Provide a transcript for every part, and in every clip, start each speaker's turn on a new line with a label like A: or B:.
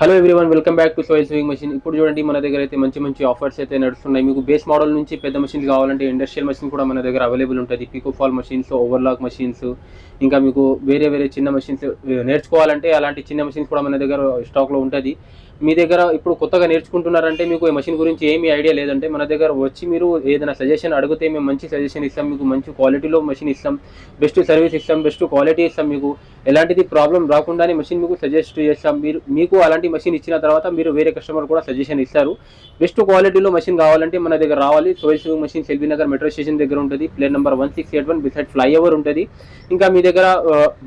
A: Hello everyone, welcome back to soil swing machine. ఇప్పుడు చూడండి, మన దగ్గర అయితే మంచి మంచి ఆఫర్స్ అయితే నడుస్తున్నాయి. మీకు బేస్ మోడల్ నుంచి పెద్ద మెషిన్స్ కావాలంటే ఇండస్ట్రియల్ మెషిన్ కూడా మన దగ్గర అవైలబుల్ ఉంటుంది. Pico fall machines, overlock machines, ఇంకా మీకు వేరే వేరే చిన్న మెషిన్స్ నేర్చుకోవాలంటే అలాంటి చిన్న మెషిన్స్ కూడా మన దగ్గర స్టాక్లో ఉంటుంది. మీ దగ్గర ఇప్పుడు కొత్తగా నేర్చుకుంటున్నారంటే మీకు ఈ మెషిన్ గురించి ఏమీ ఐడియా లేదంటే మన దగ్గర వచ్చి మీరు ఏదైనా సజెషన్ అడిగితే మేము మంచి సజెషన్ ఇస్తాం. మీకు మంచి క్వాలిటీలో మెషిన్ ఇస్తాం, బెస్ట్ సర్వీస్ ఇస్తాం, బెస్ట్ క్వాలిటీ ఇస్తాం. మీకు ఎలాంటిది ప్రాబ్లం రాకుండానే మెషిన్ మీకు సజెస్ట్ చేస్తాం. మీకు అలాంటి మెషిన్ ఇచ్చిన తర్వాత మీరు వేరే కస్టమర్ కూడా సజెషన్ ఇస్తారు. బెస్ట్ క్వాలిటీలో మెషిన్ కావాలంటే మన దగ్గర రావాలి. Soil swing machine L B Nagar metro station దగ్గర ఉంటుంది. ప్లేన్ నెంబర్ 1681 బిసైడ్ ఫ్లైఓవర్ ఉంటుంది. ఇంకా మీ దగ్గర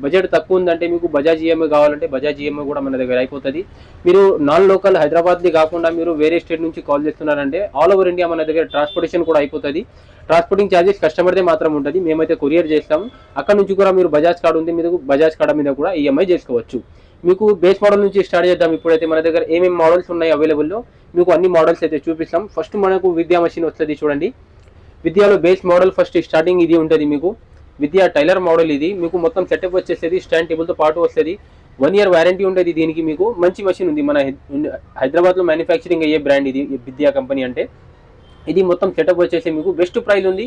A: బడ్జెట్ తక్కువ ఉందంటే మీకు బజాజ్ ఈఎంఐ కావాలంటే బజాజ్ ఈఎంఐ కూడా మన దగ్గర అయిపోతుంది. మీరు నాన్ లోకల్ హైదరాబాద్ది కాకుండా మీరు వేరే స్టేట్ నుంచి కాల్ చేస్తున్నారంటే ఆల్ ఓవర్ ఇండియా మన దగ్గర ట్రాన్స్పోర్టేషన్ కూడా అయిపోతుంది. ట్రాన్స్పోర్టింగ్ ఛార్జెస్ కస్టమర్దే మాత్రం ఉంటుంది, మేమైతే కొరియర్ చేస్తాము. అక్కడ నుంచి కూడా మీరు బజాజ్ కార్డు ఉంది, మీకు బజాజ్ కార్డు మీద కూడా ఈఎంఐ చేసుకోవచ్చు. మీకు బేస్ మోడల్ నుంచి స్టార్ట్ చేద్దాం. ఇప్పుడైతే మన దగ్గర ఏమేమి మోడల్స్ ఉన్నాయి అవైలబుల్లో మీకు అన్ని మోడల్స్ అయితే చూపిస్తాం. ఫస్ట్ మనకు విద్యా మెషిన్ వస్తుంది. చూడండి, విద్యాలో బేస్ మోడల్ ఫస్ట్ స్టార్టింగ్ ఇది ఉంటుంది. మీకు విద్యా టైలర్ మోడల్ ఇది. మీకు మొత్తం సెటప్ వచ్చేసేది స్టాండ్ టేబుల్తో పాటు వస్తుంది. 1 year వారంటీ ఉంటుంది దీనికి. మీకు మంచి మెషిన్ ఉంది. మన హైదరాబాద్లో మ్యానుఫ్యాక్చరింగ్ అయ్యే బ్రాండ్ ఇది విద్యా కంపెనీ అంటే. ఇది మొత్తం సెటప్ వచ్చేసి మీకు బెస్ట్ ప్రైస్ ఉంది.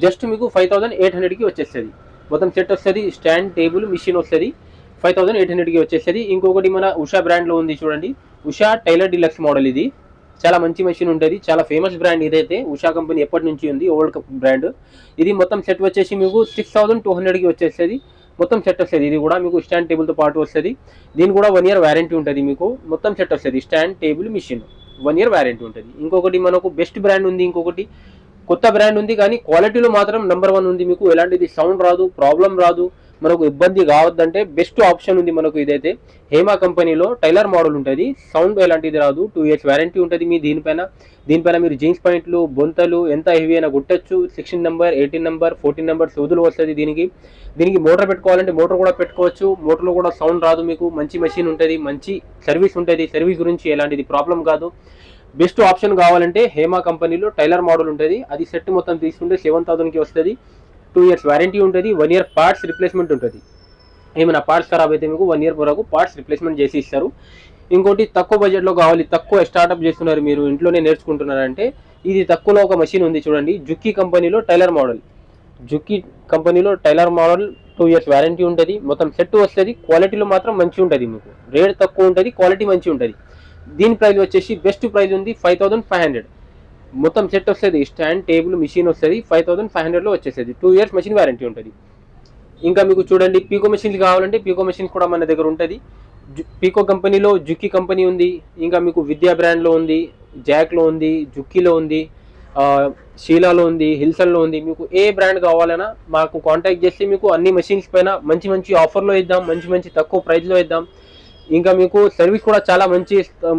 A: జస్ట్ మీకు 5800కి వచ్చేస్తుంది. మొత్తం సెట్ వస్తుంది, స్టాండ్ టేబుల్ మిషన్ వస్తుంది. 5800కి వచ్చేస్తుంది. ఇంకొకటి మన ఉషా బ్రాండ్లో ఉంది. చూడండి, ఉషా టైలర్ డిలక్స్ మోడల్ ఇది. చాలా మంచి మెషిన్ ఉంటుంది, చాలా ఫేమస్ బ్రాండ్ ఇదైతే. ఉషా కంపెనీ ఎప్పటి నుంచి ఉంది, ఓల్డ్ బ్రాండ్ ఇది. మొత్తం సెట్ వచ్చేసి మీకు 6200కి వచ్చేస్తుంది. మొత్తం సెట్ వస్తుంది. ఇది కూడా మీకు స్టాండ్ టేబుల్తో పాటు వస్తుంది. దీని కూడా 1 year వారంటీ ఉంటుంది. మీకు మొత్తం సెట్ వస్తుంది, stand table machine 1 year warranty ఉంటుంది. ఇంకొకటి మనకు బెస్ట్ బ్రాండ్ ఉంది. ఇంకొకటి కొత్త బ్రాండ్ ఉంది, కానీ క్వాలిటీలో మాత్రం నెంబర్ 1 ఉంది. మీకు ఎలాంటిది సౌండ్ రాదు, ప్రాబ్లం రాదు, మనకు ఇబ్బంది కావద్దంటే బెస్ట్ ఆప్షన్ ఉంది మనకు. ఇదైతే హేమా కంపెనీలో టైలర్ మోడల్ ఉంటుంది. సౌండ్ ఎలాంటిది రాదు, 2 years వారంటీ ఉంటుంది. మీ దీనిపైన మీరు జీన్స్ పాయింట్లు, బొంతలు ఎంత హెవీ అయినా కుట్టచ్చు. 16 నెంబర్, 18 నెంబర్, 14 నెంబర్ సూదులు వస్తుంది దీనికి మోటార్ పెట్టుకోవాలంటే మోటార్ కూడా పెట్టుకోవచ్చు. మోటార్లో కూడా సౌండ్ రాదు. మీకు మంచి మెషిన్ ఉంటుంది, మంచి సర్వీస్ ఉంటుంది. సర్వీస్ గురించి ఎలాంటిది ప్రాబ్లం కాదు. బెస్ట్ ఆప్షన్ కావాలంటే హేమా కంపెనీలో టైలర్ మోడల్ ఉంటుంది. అది సెట్ మొత్తం తీసుకుంటే 7000కి వస్తుంది. 2 years వారంటీ ఉంటుంది. 1 year పార్ట్స్ రిప్లేస్మెంట్ ఉంటుంది. ఏమైనా పార్ట్స్ ఖరాబ్ అయితే మీకు 1 year వరకు పార్ట్స్ రిప్లేస్మెంట్ చేసి ఇస్తారు. ఇంకోటి తక్కువ బడ్జెట్లో కావాలి, తక్కువ స్టార్ట్అప్ చేస్తున్నారు, మీరు ఇంట్లోనే నేర్చుకుంటున్నారంటే ఇది తక్కువలో ఒక మెషిన్ ఉంది. చూడండి, జుక్కీ కంపెనీలో టైలర్ మోడల్. జుక్కీ కంపెనీలో టైలర్ మోడల్ 2 years వారంటీ ఉంటుంది. మొత్తం సెట్ వస్తుంది. క్వాలిటీలో మాత్రం మంచి ఉంటుంది. మీకు రేట్ తక్కువ ఉంటుంది, క్వాలిటీ మంచి ఉంటుంది. దీని ప్రైస్ వచ్చేసి బెస్ట్ ప్రైస్ ఉంది 5500. మొత్తం సెట్ వస్తుంది, స్టాండ్ టేబుల్ మిషన్ వస్తుంది. 5500లో వచ్చేస్తుంది. 2 years మెషిన్ వారంటీ ఉంటుంది. ఇంకా మీకు చూడండి, పీకో మెషిన్స్ కావాలంటే పీకో మెషిన్స్ కూడా మన దగ్గర ఉంటుంది. పీకో కంపెనీలో జుక్కీ కంపెనీ ఉంది. ఇంకా మీకు విద్యా బ్రాండ్లో ఉంది, జాక్లో ఉంది, జుక్కీలో ఉంది, షీలాలో ఉంది, హిల్సన్లో ఉంది. మీకు ఏ బ్రాండ్ కావాలన్నా మాకు కాంటాక్ట్ చేస్తే మీకు అన్ని మెషిన్స్ పైన మంచి మంచి ఆఫర్లో ఇద్దాం, మంచి మంచి తక్కువ ప్రైస్లో ఇద్దాం. ఇంకా మీకు సర్వీస్ కూడా చాలా మంచి ఇస్తాం.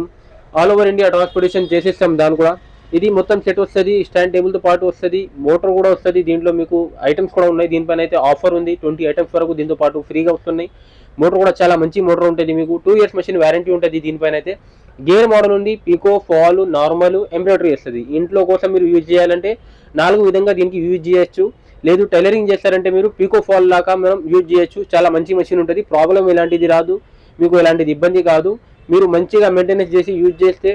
A: ఆల్ ఓవర్ ఇండియా ట్రాన్స్పోర్టేషన్ చేసేస్తాం. దాని కూడా ఇది మొత్తం సెట్ వస్తుంది, స్టాండ్ టేబుల్తో పాటు వస్తుంది, మోటార్ కూడా వస్తుంది. దీంట్లో మీకు ఐటమ్స్ కూడా ఉన్నాయి. దీనిపైన అయితే ఆఫర్ ఉంది, 20 items వరకు దీంతో పాటు ఫ్రీగా వస్తున్నాయి. మోటార్ కూడా చాలా మంచి మోటార్ ఉంటుంది. మీకు 2 years మెషిన్ వారంటీ ఉంటుంది. దీనిపైన అయితే గేర్ మోడల్ ఉంది. పీకో, ఫాల్, నార్మల్, ఎంబ్రాయిడరీ వస్తుంది. ఇంట్లో కోసం మీరు యూజ్ చేయాలంటే 4 విధంగా దీనికి యూజ్ చేయొచ్చు. లేదు టైలరింగ్ చేస్తారంటే మీరు పీకో ఫాల్ లాగా మనం యూజ్ చేయొచ్చు. చాలా మంచి మెషిన్ ఉంటుంది. ప్రాబ్లం ఎలాంటిది రాదు, మీకు ఎలాంటిది ఇబ్బంది కాదు. మీరు మంచిగా మెయింటెనెన్స్ చేసి యూజ్ చేస్తే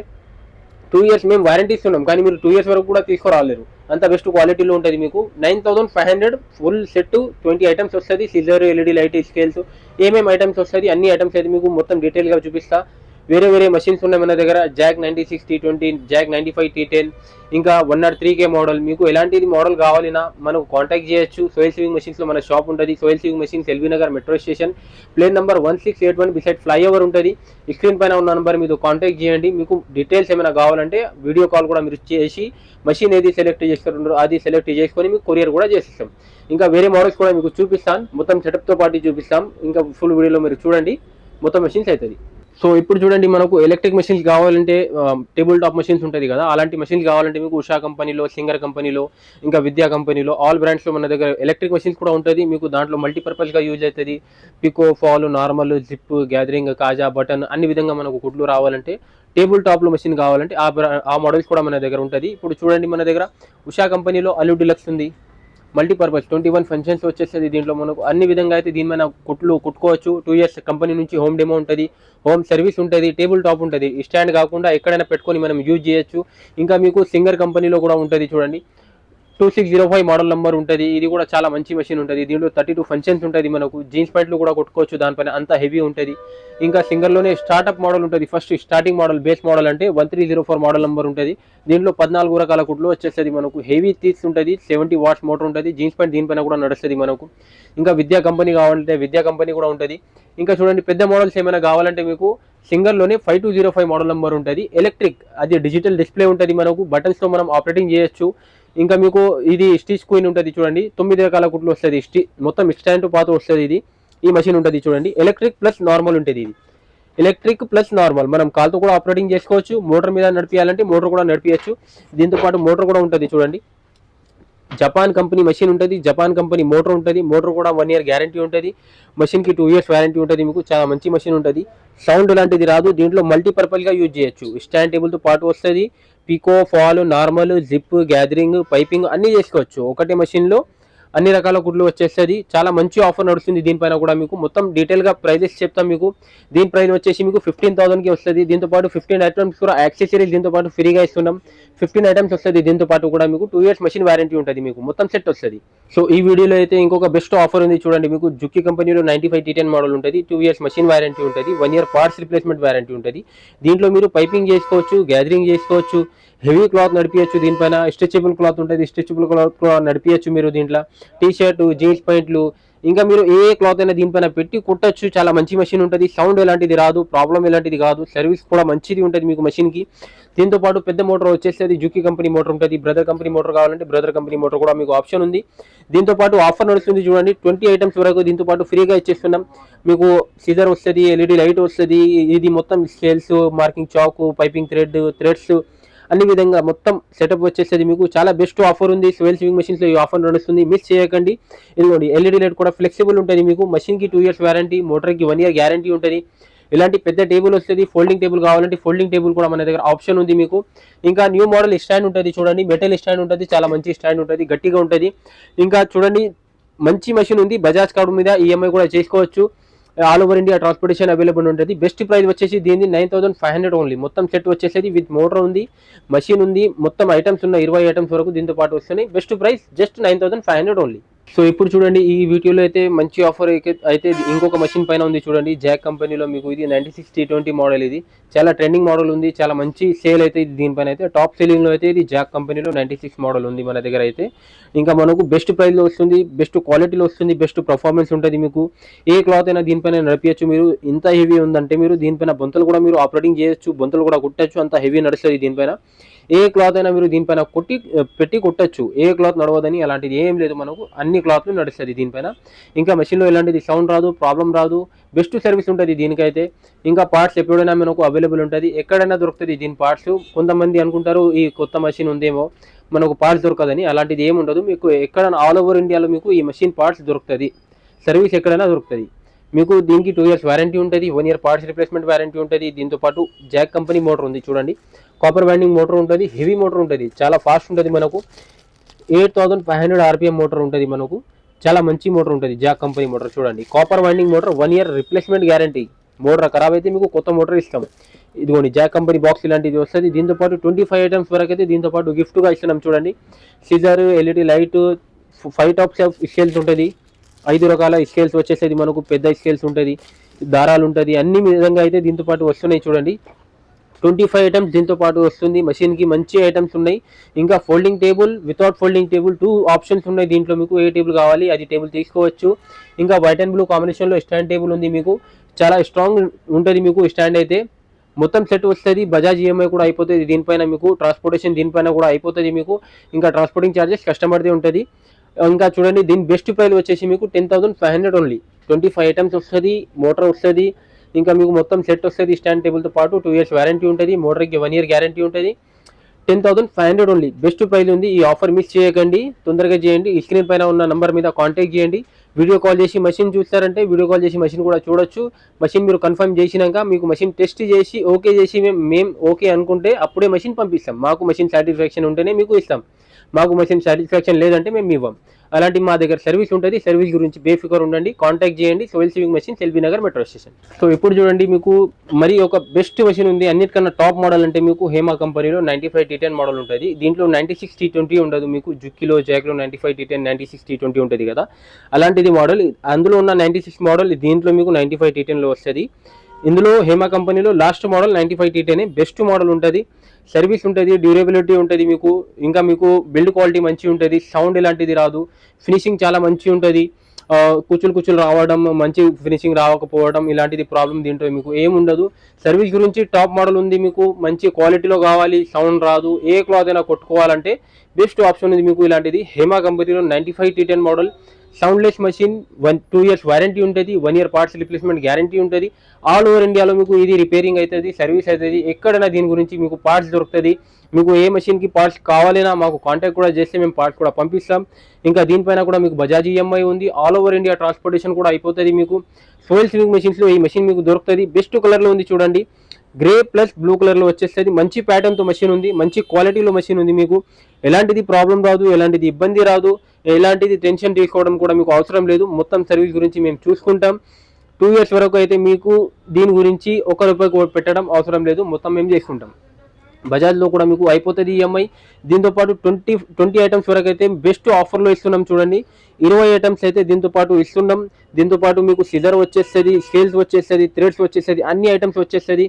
A: 2 years మేము వారంటీ ఇస్తున్నాం, కానీ మీరు 2 years వరకు కూడా తీసుకురాలేరు. అంత బెస్ట్ క్వాలిటీలో ఉంటుంది. మీకు 9500 ఫుల్ సెట్ 20 items వస్తుంది. సిజర్, ఎల్ఈడి లైట్, స్కేల్స్, ఏమేమి ఐటమ్స్ వస్తుంది అన్ని ఐటమ్స్ అయితే మీకు మొత్తం డీటెయిల్గా చూపిస్తా. వేరే వేరే మెషిన్స్ ఉన్నాయి మన దగ్గర. జాక్ 96 T20, జాక్ 95 T10, ఇంకా 103K మోడల్. మీకు ఎలాంటిది మోడల్ కావాలన్నా మనకు కాంటాక్ట్ చేయొచ్చు. సోయిల్ స్వింగ్ మెషిన్స్లో మన షాప్ ఉంటుంది. సోయిల్ sewing machines L B Nagar metro station, ప్లేన్ నెంబర్ 1681 బిసైడ్ ఫ్లైఓవర్ ఉంటుంది. స్క్రీన్ పైన ఉన్న నెంబర్ మీరు కాంటాక్ట్ చేయండి. మీకు డీటెయిల్స్ ఏమైనా కావాలంటే వీడియో కాల్ కూడా మీరు చేసి మెషిన్ ఏది సెలెక్ట్ చేసుకుంటారో అది సెలెక్ట్ చేసుకొని మీకు కొరియర్ కూడా చేసిస్తాం. ఇంకా వేరే మోడల్స్ కూడా మీకు చూపిస్తాను, మొత్తం సెటప్తో పాటు చూపిస్తాం. ఇంకా ఫుల్ వీడియోలో మీరు చూడండి, మొత్తం మెషిన్స్ అవుతుంది. సో ఇప్పుడు చూడండి, మనకు ఎలక్ట్రిక్ మెషిన్స్ కావాలంటే టేబుల్ టాప్ మెషిన్స్ ఉంటుంది కదా, అలాంటి మెషిన్స్ కావాలంటే మీకు ఉషా కంపెనీలో, సింగర్ కంపెనీలో, ఇంకా విద్యా కంపెనీలో, ఆల్ బ్రాండ్స్లో మన దగ్గర ఎలక్ట్రిక్ మెషిన్స్ కూడా ఉంటుంది. మీకు దాంట్లో మల్టీపర్పస్గా యూజ్ అవుతుంది. Pico, fall, normal, zip, gathering, కాజా, బటన్ అన్ని విధంగా మనకు కుట్లు రావాలంటే టేబుల్ టాప్లో మెషిన్ కావాలంటే ఆ మోడల్స్ కూడా మన దగ్గర ఉంటుంది. ఇప్పుడు చూడండి, మన దగ్గర ఉషా కంపెనీలో అల్యూ డిలక్స్ ఉంది, మల్టీపర్పస్ 21 ఫంక్షన్స్ వచ్చేస్తుంది దీంట్లో మనకు. అన్ని విధంగా అయితే దీని మీద కుట్టుకోవచ్చు. 2 ఇయర్స్ కంపెనీ నుంచి హోమ్ డెమో ఉంటుంది, హోమ్ సర్వీస్ ఉంటుంది, టేబుల్ టాప్ ఉంటుంది. స్టాండ్ కాకుండా ఎక్కడైనా పెట్టుకొని మనం యూజ్ చేయొచ్చు. ఇంకా మీకు సింగర్ కంపెనీలో కూడా ఉంటుంది చూడండి, 2605 మోడల్ నెంబర్ ఉంటుంది. ఇది కూడా చాలా మంచి మెషిన్ ఉంటుంది. దీంట్లో 32 ఫంక్షన్స్ ఉంటుంది మనకు. జీన్స్ ప్యాంట్లు కూడా కొట్టుకోవచ్చు దానిపైన, అంత హెవీ ఉంటుంది. ఇంకా సింగర్లోనే స్టార్ట్అప్ మోడల్ ఉంటుంది. First starting model base model అంటే 1304 మోడల్ నెంబర్ ఉంటుంది. దీంట్లో 14 రకాల కుట్లు వచ్చేస్తుంది మనకు. హెవీ తీస్ ఉంటుంది, 70 వాట్స్ మోటార్ ఉంటుంది. జీన్స్ ప్యాంట్ దీనిపైన కూడా నడుస్తుంది మనకు. ఇంకా విద్యా కంపెనీ కావాలంటే విద్యా కంపెనీ కూడా ఉంటుంది. ఇంకా చూడండి పెద్ద మోడల్స్ ఏమైనా కావాలంటే మీకు సింగర్లోనే 5205 మోడల్ నెంబర్ ఉంటుంది. ఎలక్ట్రిక్, అది డిజిటల్ డిస్ప్లే ఉంటుంది మనకు. బటన్స్తో మనం ఆపరేటింగ్ చేయొచ్చు. ఇంకా మీకు ఇది స్టిచ్ క్వీన్ ఉంటుంది చూడండి, 9 రకాల కుట్లు వస్తుంది. మొత్తం స్టాండ్ పాత వస్తుంది. ఇది ఈ మెషిన్ ఉంటుంది చూడండి. ఎలక్ట్రిక్ ప్లస్ నార్మల్ ఉంటుంది. ఇది ఎలక్ట్రిక్ ప్లస్ నార్మల్, మనం కాల్తో కూడా ఆపరేటింగ్ చేసుకోవచ్చు. మోటార్ మీద నడిపించాలంటే మోటార్ కూడా నడిపించచ్చు. దీంతో పాటు మోటార్ కూడా ఉంటుంది చూడండి. జపాన్ కంపెనీ మెషిన్ ఉంటుంది, జపాన్ కంపెనీ మోటార్ ఉంటుంది. మోటార్ కూడా 1 ఇయర్ గ్యారంటీ ఉంటుంది. మెషిన్కి 2 ఇయర్స్ వారంటీ ఉంటుంది. మీకు చాలా మంచి మెషిన్ ఉంటుంది. సౌండ్ లాంటిది రాదు. దీంట్లో మల్టీపర్పస్గా యూజ్ చేయొచ్చు. స్టాండ్ టేబుల్తో పాటు వస్తుంది. Pico, fall, normal, zip, gathering, piping అన్నీ చేసుకోవచ్చు ఒకటే మెషిన్లో. అన్ని రకాల కుట్లు వచ్చేస్తుంది. చాలా మంచి ఆఫర్ నడుస్తుంది దీనిపైన కూడా. మీకు మొత్తం డీటెయిల్గా ప్రైజెస్ చెప్తాం మీకు. దీని ప్రైస్ వచ్చేసి మీకు 15,000కి వస్తుంది. దీంతో పాటు 15 ఐటమ్స్ కూడా యాక్సెసరీస్ దీంతో పాటు ఫ్రీగా ఇస్తున్నాం. 15 ఐటమ్స్ వస్తుంది. దీంతో పాటు కూడా మీకు 2 ఇయర్స్ మెషిన్ వారంటీ ఉంటుంది. మీకు మొత్తం సెట్ వస్తుంది. సో ఈ వీడియోలో అయితే ఇంకొక బెస్ట్ ఆఫర్ ఉంది చూడండి. మీకు జుక్కి కంపెనీలో 95 T10 మోడల్ ఉంటుంది. 2 ఇయర్స్ మెషిన్ వారంటీ ఉంటుంది. 1 ఇయర్ పార్ట్స్ రిప్లేస్మెంట్ వారంటీ ఉంటుంది. దీంట్లో మీరు పైపింగ్ చేసుకోవచ్చు, గ్యాదరింగ్ చేసుకోవచ్చు, హెవీ క్లాత్ నడిపించచ్చు. దీనిపైన స్ట్రెచబుల్ క్లాత్ ఉంటుంది. స్ట్రెచబుల్ క్లాత్ నడిపించచ్చు మీరు. దీంట్లో టీ షర్ట్, జీన్స్ ప్యాంట్లు, ఇంకా మీరు ఏ క్లాత్ అయినా దీనిపైన పెట్టి కుట్టచ్చు. చాలా మంచి మెషిన్ ఉంటుంది. సౌండ్ ఎలాంటిది రాదు, ప్రాబ్లం ఎలాంటిది కాదు. సర్వీస్ కూడా మంచిది ఉంటుంది మీకు మెషిన్కి. దీంతో పాటు పెద్ద మోటార్ వచ్చేసి జుక్కి కంపెనీ మోటార్ ఉంటుంది. బ్రదర్ కంపెనీ మోటార్ కావాలంటే బ్రదర్ కంపెనీ మోటార్ కూడా మీకు ఆప్షన్ ఉంది. దీంతో పాటు ఆఫర్ నడుస్తుంది చూడండి. 20 ఐటమ్స్ వరకు దీంతో పాటు ఫ్రీగా ఇచ్చేస్తున్నాం మీకు. సీజర్ వస్తుంది, ఎల్ఈడి లైట్ వస్తుంది. ఇది మొత్తం scales, marking chalk, piping threads అన్ని విధంగా మొత్తం సెటప్ వచ్చేసేది మీకు. చాలా బెస్ట్ ఆఫర్ ఉంది. స్వెల్ స్వింగ్ మెషిన్స్లో ఈ ఆఫర్ నడుస్తుంది, మిస్ చేయకండి. ఇదిగోండి ఎల్ఈడి లైట్ కూడా ఫ్లెక్సిబుల్ ఉంటుంది మీకు. మెషిన్కి 2 ఇయర్స్ వారంటీ, మోటార్కి 1 ఇయర్ గ్యారంటీ ఉంటుంది. ఇలాంటి పెద్ద టేబుల్ వస్తుంది. ఫోల్డింగ్ టేబుల్ కావాలంటే ఫోల్డింగ్ టేబుల్ కూడా మన దగ్గర ఆప్షన్ ఉంది మీకు. ఇంకా న్యూ మోడల్ స్టాండ్ ఉంటుంది చూడండి. మెటల్ స్టాండ్ ఉంటుంది, చాలా మంచి స్టాండ్ ఉంటుంది, గట్టిగా ఉంటుంది. ఇంకా చూడండి మంచి మెషిన్ ఉంది. బజాజ్ కార్డు మీద ఈఎంఐ కూడా చేసుకోవచ్చు. All over India transportation available ఉంటుంది. బెస్ట్ ప్రైస్ వచ్చేసి దీన్ని 9,500 ఓన్లీ. మొత్తం సెట్ వచ్చేసేది విత్ మోటార్ ఉంది, మషిన్ ఉంది, మొత్తం ఐటమ్స్ ఉన్నాయి. 20 ఐటమ్స్ వరకు దీంతో పాటు వస్తున్నాయి. Best price just 9,500 only. So ఇప్పుడు చూడండి ఈ వీడియోలో అయితే మంచి ఆఫర్ అయితే ఇంకొక మెషిన్ పైన ఉంది చూడండి. జాక్ కంపెనీలో మీకు ఇది 96 T20 మోడల్. ఇది చాలా ట్రెండింగ్ మోడల్ ఉంది. చాలా మంచి సేల్ అయితే దీనిపైన అయితే టాప్ సెల్లింగ్లో అయితే ఇది జాక్ కంపెనీలో 96 మోడల్ ఉంది మన దగ్గర అయితే. ఇంకా మనకు బెస్ట్ ప్రైస్లో వస్తుంది, బెస్ట్ క్వాలిటీలో వస్తుంది, బెస్ట్ పర్ఫార్మెన్స్ ఉంటుంది మీకు. ఏ క్లాత్ అయినా దీనిపైన నడిపించచ్చు మీరు. ఇంత హెవీ ఉందంటే మీరు దీనిపైన బొంతలు కూడా మీరు ఆపరేటింగ్ చేయొచ్చు, బొంతలు కూడా కుట్టచ్చు. అంత హెవీ నడుస్తుంది దీనిపైన. ఏ క్లాత్ అయినా మీరు దీనిపైన పెట్టి కుట్టచ్చు. ఏ క్లాత్ నడవదని అలాంటిది ఏం లేదు మనకు. అన్ని క్లాత్లు నడుస్తుంది దీనిపైన. ఇంకా మెషిన్లో ఎలాంటిది సౌండ్ రాదు, ప్రాబ్లం రాదు. బెస్ట్ సర్వీస్ ఉంటుంది దీనికైతే. ఇంకా పార్ట్స్ ఎప్పుడైనా మనకు అవైలబుల్ ఉంటుంది, ఎక్కడైనా దొరుకుతుంది దీని పార్ట్స్. కొంతమంది అనుకుంటారు ఈ కొత్త మెషిన్ ఉందేమో మనకు పార్ట్స్ దొరకదని. అలాంటిది ఏమి ఉండదు మీకు. ఎక్కడైనా ఆల్ ఓవర్ ఇండియాలో మీకు ఈ మెషిన్ పార్ట్స్ దొరుకుతుంది. సర్వీస్ ఎక్కడైనా దొరుకుతుంది మీకు. దీనికి 2 ఇయర్స్ వారంటీ ఉంటుంది, 1 ఇయర్ పార్ట్స్ రిప్లేస్మెంట్ వారంటీ ఉంటుంది. దీంతో పాటు జాక్ కంపెనీ మోటార్ ఉంది చూడండి. కాపర్ వైండింగ్ మోటార్ ఉంటుంది, హెవీ మోటార్ ఉంటుంది, చాలా ఫాస్ట్ ఉంటుంది మనకు. 8,500 RPM మోటార్ ఉంటుంది మనకు. చాలా మంచి మోటార్ ఉంటుంది జాక్ కంపెనీ మోటార్ చూడండి. Copper winding motor, 1 year replacement guarantee. Motor ఖరాబ్ అయితే మీకు కొత్త మోటార్ ఇస్తాం. ఇదిగోండి జాక్ కంపెనీ బాక్స్ ఇలాంటిది వస్తుంది. దీంతో పాటు 25 ఐటమ్స్ వరకు అయితే దీంతో పాటు గిఫ్ట్గా ఇస్తున్నాం చూడండి. Scissor, LED light, 5 tops of scales ఉంటుంది. 5 రకాల స్కేల్స్ వచ్చేసేది మనకు. పెద్ద స్కేల్స్ ఉంటుంది, దారాలు ఉంటుంది, అన్ని విధంగా అయితే దీంతో పాటు వస్తున్నాయి చూడండి. 25 ఐటమ్స్ దీంతో పాటు వస్తుంది. మెషిన్కి మంచి ఐటమ్స్ ఉన్నాయి. ఇంకా folding table, without folding table 2 options ఉన్నాయి దీంట్లో. మీకు ఏ టేబుల్ కావాలి అది టేబుల్ తీసుకోవచ్చు. ఇంకా వైట్ అండ్ బ్లూ కాంబినేషన్లో స్టాండ్ టేబుల్ ఉంది మీకు. చాలా స్ట్రాంగ్ ఉంటుంది మీకు స్టాండ్ అయితే. మొత్తం సెట్ వస్తుంది. బజాజ్ ఈఎంఐ కూడా అయిపోతుంది దీనిపైన మీకు. ట్రాన్స్పోర్టేషన్ దీనిపైన కూడా అయిపోతుంది మీకు. ఇంకా ట్రాన్స్పోర్టింగ్ ఛార్జెస్ కస్టమర్దే ఉంటుంది. ఇంకా చూడండి దీని బెస్ట్ ప్రైస్ వచ్చేసి మీకు 10,500 ఓన్లీ. 25 ఐటమ్స్ వస్తుంది, మోటార్ వస్తుంది. ఇంకా మీకు మొత్తం సెట్ వస్తుంది స్టాండ్ టేబుల్తో పాటు. 2 ఇయర్స్ వారంటీ ఉంటుంది, మోటార్కి 1 ఇయర్ గ్యారంటీ ఉంటుంది. 10,500 ఓన్లీ. బెస్ట్ ప్రైస్ ఉంది. ఈ ఆఫర్ మిస్ చేయకండి, తొందరగా చేయండి. ఈ స్క్రీన్ పైన ఉన్న నంబర్ మీద కాంటాక్ట్ చేయండి. వీడియో కాల్ చేసి మెషిన్ చూస్తారంటే వీడియో కాల్ చేసి మెషిన్ కూడా చూడొచ్చు. మెషిన్ మీరు కన్ఫర్మ్ చేసినాక మీకు మెషిన్ టెస్ట్ చేసి ఓకే చేసి మేము ఓకే అనుకుంటే అప్పుడే మెషిన్ పంపిస్తాం. మాకు మెషిన్ సాటిస్ఫాక్షన్ ఉంటేనే మీకు ఇస్తాం. మాకు మెషిన్ సాటిస్ఫాక్షన్ లేదంటే మేము ఇవ్వం. అలాంటి మా దగ్గర సర్వీస్ ఉంటుంది. సర్వీస్ గురించి బేఫికర్ ఉండండి, కాంటాక్ట్ చేయండి. Soil sewing machine, L B Nagar metro station. So ఇప్పుడు చూడండి మీకు మరి ఒక బెస్ట్ మెషిన్ ఉంది, అన్నిటికన్నా టాప్ మోడల్ అంటే మీకు హేమా కంపెనీలో 95 T10 మోడల్ ఉంటుంది. దీంట్లో 96 T20 ఉండదు మీకు. జుక్కిలో, జాక్లో 95 T10, 96 T20 ఉంటుంది కదా, అలాంటిది మోడల్. అందులో ఉన్న 96 మోడల్ దీంట్లో మీకు 95 T10లో వస్తుంది. ఇందులో హేమా కంపెనీలో last model 95 T10 best model ఉంటుంది. సర్వీస్ ఉంటుంది, డ్యూరబిలిటీ ఉంటుంది మీకు, ఇంకా మీకు బిల్డ్ క్వాలిటీ మంచిగా ఉంటుంది, సౌండ్ ఎలాంటిది రాదు, ఫినిషింగ్ చాలా మంచిగా ఉంటుంది. కుచ్చులు రావడం, మంచి ఫినిషింగ్ రావకపోవడం ఇలాంటిది ప్రాబ్లం దీంట్లో మీకు ఏముండదు. సర్వీస్ గురించి టాప్ మోడల్ ఉంది మీకు, మంచి క్వాలిటీలో కావాలి, సౌండ్ రాదు, ఏ క్లాత్ అయినా కొట్టుకోవాలంటే బెస్ట్ ఆప్షన్ ఉంది మీకు ఇలాంటిది. హేమా కంపెనీలో 95 T10 model, soundless machine, 2 years warranty ఉంటుంది, 1 year పార్ట్స్ రిప్లేస్మెంట్ గ్యారంటీ ఉంటుంది. ఆల్ ఓవర్ ఇండియాలో మీకు ఇది రిపేరింగ్ అవుతుంది, సర్వీస్ అవుతుంది, ఎక్కడైనా దీని గురించి మీకు పార్ట్స్ దొరుకుతుంది. మీకు ఏ మెషిన్కి పార్ట్స్ కావాలైనా మాకు కాంటాక్ట్ కూడా చేస్తే మేము పార్ట్స్ కూడా పంపిస్తాం. ఇంకా దీనిపైన కూడా మీకు బజాజ్ ఈఎంఐ ఉంది, ఆల్ ఓవర్ ఇండియా ట్రాన్స్పోర్టేషన్ కూడా అయిపోతుంది మీకు. సోయిల్ సీవింగ్ మెషిన్స్లో ఈ మెషిన్ మీకు దొరుకుతుంది. బెస్ట్ కలర్లో ఉంది చూడండి, గ్రే ప్లస్ బ్లూ కలర్లో వచ్చేస్తుంది. మంచి ప్యాటర్న్తో మెషిన్ ఉంది, మంచి క్వాలిటీలో మెషిన్ ఉంది మీకు. ఎలాంటిది ప్రాబ్లం రాదు, ఎలాంటిది ఇబ్బంది రాదు, ఎలాంటిది టెన్షన్ తీసుకోవడం కూడా మీకు అవసరం లేదు. మొత్తం సర్వీస్ గురించి మేము చూసుకుంటాం. 2 years వరకు అయితే మీకు దీని గురించి ₹1 పెట్టడం అవసరం లేదు, మొత్తం మేము చేసుకుంటాం. బజాజ్లో కూడా మీకు అయిపోతుంది ఈఎంఐ. దీంతోపాటు 20 ఐటమ్స్ వరకు అయితే బెస్ట్ ఆఫర్లో ఇస్తున్నాం చూడండి. 20 ఐటమ్స్ అయితే దీంతోపాటు ఇస్తున్నాం. దీంతోపాటు మీకు సిజర్ వచ్చేస్తుంది, స్కేల్స్ వచ్చేస్తుంది, థ్రెడ్స్ వచ్చేస్తుంది, అన్ని ఐటమ్స్ వచ్చేస్తుంది.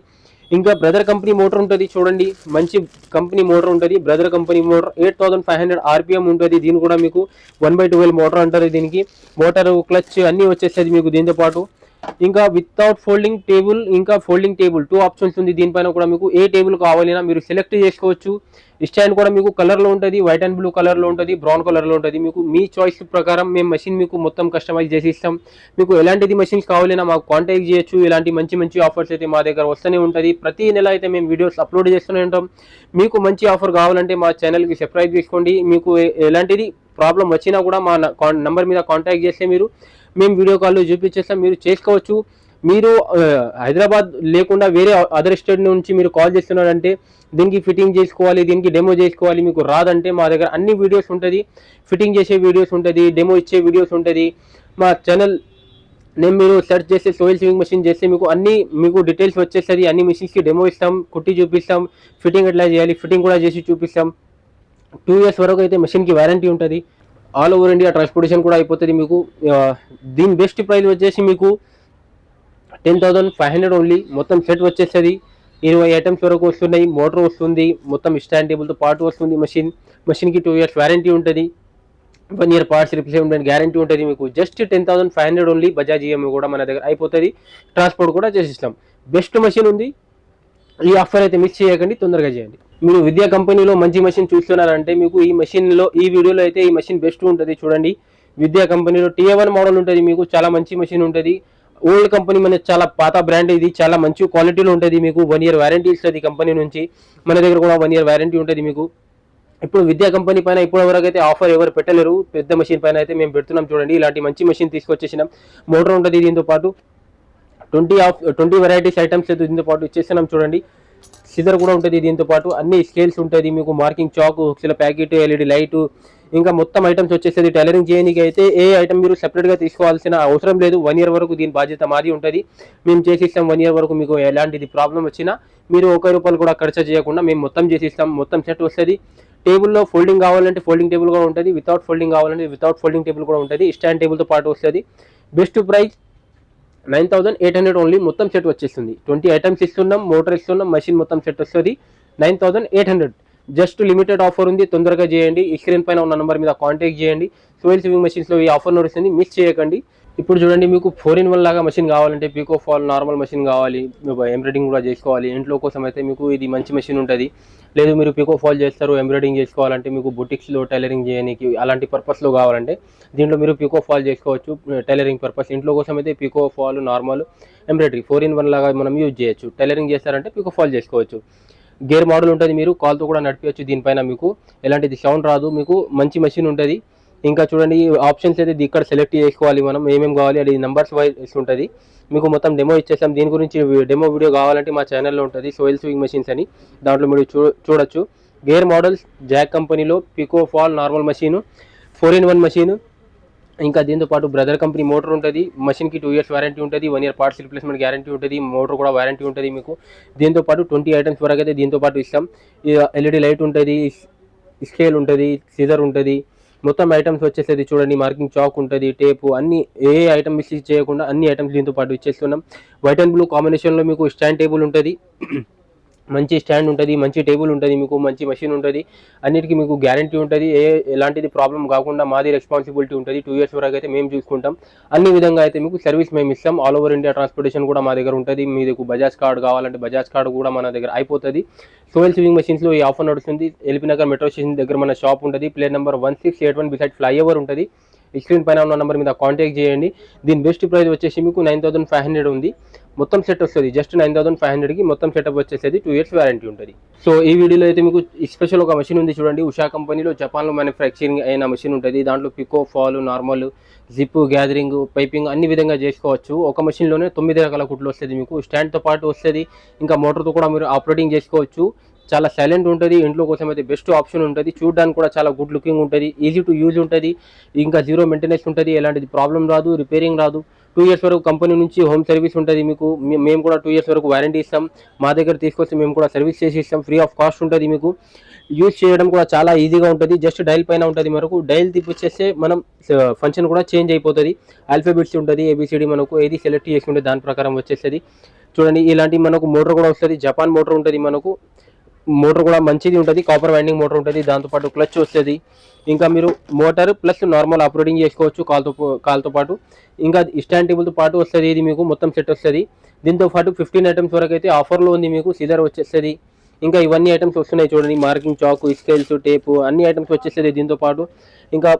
A: ఇంకా బ్రదర్ కంపెనీ మోటార్ ఉంటుంది చూడండి, మంచి కంపెనీ మోటార్ ఉంటుంది. బ్రదర్ కంపెనీ మోటార్ 8500 RPM ఉంటుంది. దీని కూడా మీకు 1/12 మోటార్ అంటారు దీనికి. మోటార్, క్లచ్ అన్నీ వచ్చేస్తుంది మీకు దీంతో పాటు. ఇంకా వితౌట్ ఫోల్డింగ్ టేబుల్, ఇంకా ఫోల్డింగ్ టేబుల్ 2 ఆప్షన్స్ ఉంది. దీనిపైన కూడా మీకు ఏ టేబుల్ కావాలన్నా మీరు సెలెక్ట్ చేసుకోవచ్చు. స్టాండ్ కూడా మీకు కలర్లో ఉంటుంది, వైట్ అండ్ బ్లూ కలర్లో ఉంటుంది, బ్రౌన్ కలర్లో ఉంటుంది. మీకు మీ చాయిస్ ప్రకారం మేము మెషిన్ మీకు మొత్తం కస్టమైజ్ చేసి ఇస్తాం. మీకు ఎలాంటిది మెషిన్స్ కావాలన్నా మాకు కాంటాక్ట్ చేయొచ్చు. ఇలాంటి మంచి ఆఫర్స్ అయితే మా దగ్గర వస్తూనే ఉంటుంది. ప్రతి నెల అయితే మేము వీడియోస్ అప్లోడ్ చేస్తూనే ఉంటాం. మీకు మంచి ఆఫర్ కావాలంటే మా ఛానల్కి సబ్స్క్రైబ్ చేసుకోండి. మీకు ఎలాంటిది ప్రాబ్లం వచ్చినా కూడా మా నంబర్ మీద కాంటాక్ట్ చేస్తే మేము వీడియో కాల్లో చూపించేస్తాం, మీరు చేసుకోవచ్చు. మీరు హైదరాబాద్ లేకుండా వేరే అదర్ స్టేట్ నుంచి మీరు కాల్ చేస్తున్నారంటే దీనికి ఫిట్టింగ్ చేసుకోవాలి, దీనికి డెమో చేసుకోవాలి, మీకు రాదంటే మా దగ్గర అన్ని వీడియోస్ ఉంటుంది. ఫిట్టింగ్ చేసే వీడియోస్ ఉంటుంది, డెమో ఇచ్చే వీడియోస్ ఉంటుంది. మా ఛానల్ నేమ్ మీరు సెర్చ్ చేస్తే సోయిల్ సీవింగ్ మెషిన్ చేస్తే మీకు డీటెయిల్స్ వచ్చేస్తుంది. అన్ని మెషిన్స్కి డెమో ఇస్తాం, కుట్టి చూపిస్తాం, ఫిట్టింగ్ ఎట్లా చేయాలి ఫిట్టింగ్ కూడా చేసి చూపిస్తాం. 2 years వరకు అయితే మెషిన్కి వారంటీ ఉంటుంది. ఆల్ ఓవర్ ఇండియా ట్రాన్స్పోర్టేషన్ కూడా అయిపోతుంది మీకు. దీని బెస్ట్ ప్రైస్ వచ్చేసి మీకు 10,500 ఓన్లీ. మొత్తం సెట్ వచ్చేస్తుంది. 20 ఐటమ్స్ వరకు వస్తున్నాయి. మోటార్ వస్తుంది, మొత్తం స్టాండ్ టేబుల్తో పాటు వస్తుంది. మెషిన్కి 2 years వారంటీ ఉంటుంది, 1 year పార్ట్స్ రిప్లేస్మెంట్ గ్యారంటీ ఉంటుంది మీకు. Just 10,500 only. బజాజ్ ఈఎంఐ కూడా మన దగ్గర అయిపోతుంది. ట్రాన్స్పోర్ట్ కూడా చేసిస్తాం. బెస్ట్ మెషిన్ ఉంది. ఈ ఆఫర్ అయితే మిస్ చేయకండి, తొందరగా చేయండి. మీరు విద్యా కంపెనీలో మంచి మెషిన్ చూస్తున్నారంటే మీకు ఈ వీడియోలో అయితే ఈ మెషిన్ బెస్ట్ ఉంటుంది చూడండి. విద్యా కంపెనీలో TA1 మోడల్ ఉంటుంది మీకు, చాలా మంచి మెషిన్ ఉంటుంది. ఓల్డ్ కంపెనీ మన చాలా పాత బ్రాండ్, ఇది చాలా మంచి క్వాలిటీలో ఉంటుంది మీకు. 1 year వారంటీ ఇస్తుంది కంపెనీ నుంచి. మన దగ్గర కూడా 1 year వారంటీ ఉంటుంది మీకు. ఇప్పుడు విద్యా కంపెనీ పైన ఇప్పటి వరకు అయితే ఆఫర్ ఎవరు పెట్టలేరు. పెద్ద మెషిన్ పైన అయితే మేము పెడుతున్నాం చూడండి. ఇలాంటి మంచి మెషిన్ తీసుకొచ్చేసినాం. మోటార్ ఉంటుంది దీంతో పాటు, 20 వెరైటీస్ ఐటమ్స్ అయితే దీంతో పాటు ఇచ్చేస్తున్నాం చూడండి. సిజర్ కూడా ఉంటుంది దీంతో పాటు, అన్ని స్కేల్స్ ఉంటుంది మీకు, మార్కింగ్ చాక్, హుక్స్ల ప్యాకెట్, LED లైట్, ఇంకా మొత్తం ఐటమ్స్ వచ్చేస్తుంది. టైలరింగ్ చేయడానికి అయితే ఏ ఐటమ్ మీరు సెపరేట్గా తీసుకోవాల్సిన అవసరం లేదు. 1 year వరకు దీని బాధ్యత మాది ఉంటుంది. మేము చేసిస్తాం 1 year వరకు. మీకు ఎలాంటిది ప్రాబ్లం వచ్చినా మీరు ₹1 కూడా ఖర్చు చేయకుండా మేము మొత్తం చేసిస్తాం. మొత్తం సెట్ వస్తుంది. టేబుల్లో ఫోల్డింగ్ కావాలంటే ఫోల్డింగ్ టేబుల్ కూడా ఉంటుంది, వితౌట్ ఫోల్డింగ్ కావాలంటే వితౌట్ ఫోల్డింగ్ టేబుల్ కూడా ఉంటుంది. స్టాండ్ టేబుల్తో పాటు వస్తుంది. Best price 9,800 only. మొత్తం సెట్ వచ్చేస్తుంది. 20 ఐటమ్స్ ఇస్తున్నాం, మోటార్ ఇస్తున్నాం, మెషిన్ మొత్తం సెట్ వస్తుంది. 9,800. జస్ట్ లిమిటెడ్ ఆఫర్ ఉంది, తొందరగా చేయండి. ఈ స్క్రీన్ పైన ఉన్న నెంబర్ మీద కాంటాక్ట్ చేయండి. సోయిల్ సీవింగ్ మెషిన్స్లో ఈ ఆఫర్ నడుస్తుంది, మిస్ చేయకండి. ఇప్పుడు చూడండి, మీకు 4-in-1 లాగా మెషిన్ కావాలంటే పీకో ఫాల్ నార్మల్ మెషిన్ కావాలి, ఎంబ్రాయిడింగ్ కూడా చేసుకోవాలి ఇంట్లో కోసం అయితే మీకు ఇది మంచి మెషిన్ ఉంటుంది. లేదు మీరు పీకో ఫాల్ చేస్తారు, ఎంబ్రాయిడింగ్ చేసుకోవాలంటే మీకు బుటిక్స్లో టైలరింగ్ చేయడానికి అలాంటి పర్పస్లో కావాలంటే దీంట్లో మీరు పీకో ఫాల్ చేసుకోవచ్చు. టైలరింగ్ పర్పస్ ఇంట్లో కోసం అయితే పీకో ఫాల్, నార్మల్, ఎంబ్రాయిడరీ 4-in-1 లాగా మనం యూజ్ చేయొచ్చు. టైలరింగ్ చేస్తారంటే పీకో ఫాల్ చేసుకోవచ్చు. గేర్ మోడల్ ఉంటుంది, మీరు కాల్తో కూడా నడిపించవచ్చు. దీనిపైన మీకు ఎలాంటిది సౌండ్ రాదు, మీకు మంచి మెషిన్ ఉంటుంది. ఇంకా చూడండి, ఆప్షన్స్ అయితే ఇక్కడ సెలెక్ట్ చేసుకోవాలి మనం, ఏమేమి కావాలి అది నెంబర్స్ వైజ్ ఉంటుంది. మీకు మొత్తం డెమో ఇచ్చేస్తాం. దీని గురించి డెమో వీడియో కావాలంటే మా ఛానల్లో ఉంటుంది, సోయిల్ సీవింగ్ మెషిన్స్ అని. దాంట్లో మీరు చూడొచ్చు. గేర్ మోడల్స్ జాక్ కంపెనీలో పికో ఫాల్ నార్మల్ మషీను 4-in-1 మషీను. ఇంకా దీంతో పాటు బ్రదర్ కంపెనీ మోటార్ ఉంటుంది. మషిన్కి 2 years వారంటీ ఉంటుంది, 1 year పార్ట్స్ రిప్లేస్మెంట్ గ్యారంటీ ఉంటుంది, మోటార్ కూడా వారంటీ ఉంటుంది మీకు. దీంతో పాటు 20 items వరకు అయితే దీంతో పాటు ఇస్తాం. ఎల్ఈడి లైట్ ఉంటుంది, స్కేల్ ఉంటుంది, సీజర్ ఉంటుంది, మొత్తం ఐటమ్స్ వచ్చేసేది చూడండి. మార్కింగ్ చాక్ ఉంటుంది, టేపు, అన్ని ఏ ఐటమ్ మిస్ చేయకుండా అన్ని ఐటమ్స్ దీంతో పాటు ఇచ్చేస్తున్నాం. వైట్ అండ్ బ్లూ కాంబినేషన్లో మీకు స్టాండ్ టేబుల్ ఉంటుంది, మంచి స్టాండ్ ఉంటుంది, మంచి టేబుల్ ఉంటుంది, మీకు మంచి మషిన్ ఉంటుంది. అన్నిటికీ మీకు గ్యారంటీ ఉంటుంది. ఎలాంటిది ప్రాబ్లం కాకుండా మాది రెస్పాన్సిబిలిటీ ఉంటుంది. 2 years వరకు అయితే మేము చూసుకుంటాం. అన్ని విధంగా అయితే మీకు సర్వీస్ మేము ఇస్తాం. ఆల్ ఓవర్ ఇండియా ట్రాన్స్పోర్టేషన్ కూడా మా దగ్గర ఉంటుంది. మీకు బజాజ్ కార్డు కావాలంటే బజాజ్ కార్డు కూడా మన దగ్గర అయిపోతుంది. సోయల్ స్వింగ్ మెషిన్స్లో ఈ ఆఫర్ నడుస్తుంది. ఎల్బీ నగర్ మెట్రో స్టేషన్ దగ్గర మన షాప్ ఉంటుంది. ప్లేట్ నెంబర్ 1681 బిసైడ్ ఫ్లైఓవర్ ఉంటుంది. స్క్రీన్ పైన ఉన్న నెంబర్ మీద కాంటాక్ట్ చేయండి. దీని బెస్ట్ ప్రైస్ వచ్చేసి మీకు 9500 ఉంది. మొత్తం సెట్ వస్తుంది జస్ట్ 9500కి మొత్తం సెటప్ వచ్చేసేది. 2 years వారంటీ ఉంటుంది. సో ఈ వీడియోలో అయితే మీకు స్పెషల్ ఒక మషిన్ ఉంది చూడండి. ఉషా కంపెనీలో జపాన్లో మ్యానుఫ్యాక్చరింగ్ అయిన మషిన్ ఉంటుంది. దాంట్లో pico fall, normal, zip, gathering, piping అన్ని విధంగా చేసుకోవచ్చు. ఒక మషిన్లోనే 9 రకాల కుట్లు వస్తుంది మీకు. స్టాండ్తో పాటు వస్తుంది, ఇంకా మోటార్తో కూడా మీరు ఆపరేటింగ్ చేసుకోవచ్చు. చాలా సైలెంట్ ఉంటుంది. ఇంట్లో కోసం అయితే బెస్ట్ ఆప్షన్ ఉంటుంది. చూడడానికి కూడా చాలా గుడ్ లుకింగ్ ఉంటుంది, ఈజీ టు యూజ్ ఉంటుంది, ఇంకా జీరో మెయింటెనెన్స్ ఉంటుంది. ఎలాంటిది ప్రాబ్లం రాదు, రిపేరింగ్ రాదు. 2 years వరకు కంపెనీ నుంచి హోమ్ సర్వీస్ ఉంటుంది మీకు. మేము కూడా 2 years వరకు వారంటీ ఇస్తాం. మా దగ్గర తీసుకొచ్చి మేము కూడా సర్వీస్ చేసి ఇస్తాం. ఫ్రీ ఆఫ్ కాస్ట్ ఉంటుంది మీకు. యూజ్ చేయడం కూడా చాలా ఈజీగా ఉంటుంది. జస్ట్ డైల్ పైన ఉంటుంది మనకు. డైల్ తిప్పిచ్చేస్తే మనం ఫంక్షన్ కూడా చేంజ్ అయిపోతుంది. ఆల్ఫాబెట్స్ ఉంటుంది, ఏబిసిడి మనకు ఏది సెలెక్ట్ చేసుకుంటే దాని ప్రకారం వచ్చేస్తుంది. చూడండి ఇలాంటి మనకు మోటార్ కూడా వస్తుంది. జపాన్ మోటార్ ఉంటుంది మనకు. మోటార్ కూడా మంచిది ఉంటుంది, కాపర్ వైండింగ్ మోటార్ ఉంటుంది. దాంతోపాటు క్లచ్ వస్తుంది. ఇంకా మీరు మోటార్ ప్లస్ నార్మల్ ఆపరేటింగ్ చేసుకోవచ్చు కాల్తో పాటు. ఇంకా స్టాండ్ టేబుల్తో పాటు వస్తుంది. ఇది మీకు మొత్తం సెట్ వస్తుంది. దీంతో పాటు 15 items వరకు అయితే ఆఫర్లో ఉంది మీకు. సీజర్ వచ్చేస్తుంది. ఇంకా ఇవన్నీ ఐటమ్స్ వస్తున్నాయి చూడండి. మార్కింగ్ చాకు, స్కేల్స్, టేపు అన్ని ఐటమ్స్ వచ్చేస్తుంది దీంతో పాటు. ఇంకా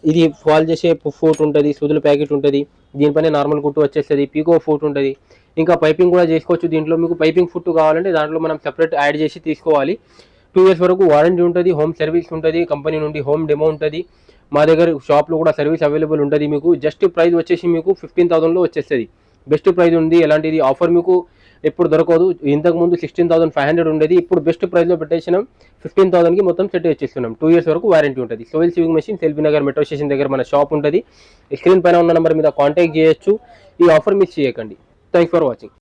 A: ఇది ఫాల్ చేసే ఫోట్ ఉంటుంది, సూదుల ప్యాకెట్ ఉంటుంది. దీనిపైన నార్మల్ కుట్టు వచ్చేస్తుంది, పీకో ఫోట్ ఉంటుంది. ఇంకా పైపింగ్ కూడా చేసుకోవచ్చు. దీంట్లో మీకు పైపింగ్ ఫుట్ కావాలంటే దాంట్లో మనం సెపరేట్ యాడ్ చేసి తీసుకోవాలి. 2 years వరకు వారంటీ ఉంటుంది, హోమ్ సర్వీస్ ఉంటుంది, కంపెనీ నుండి హోమ్ డెమో ఉంటుంది. మా దగ్గర షాప్లో కూడా సర్వీస్ అవైలబుల్ ఉంటుంది మీకు. జస్ట్ ప్రైస్ వచ్చేసి మీకు 15,000లో వచ్చేస్తుంది. బెస్ట్ ప్రైస్ ఉంది. ఎలాంటిది ఆఫర్ మీకు ఎప్పుడు దొరకదు. ఇంతకుముందు 16,500 ఉండేది. ఇప్పుడు బెస్ట్ ప్రైస్లో పెట్టేసినాం. 15,000కి మొత్తం సెట్ ఇచ్చేస్తున్నాం. 2 years వరకు వారంటీ ఉంటుంది. సోయల్ sewing machine L B Nagar metro station దగ్గర మన షాప్ ఉంటుంది. స్క్రీన్ పైన ఉన్న నెంబర్ మీద కాంటాక్ట్ చేయొచ్చు. ఈ ఆఫర్ మిస్ చేయకండి. Thanks for watching.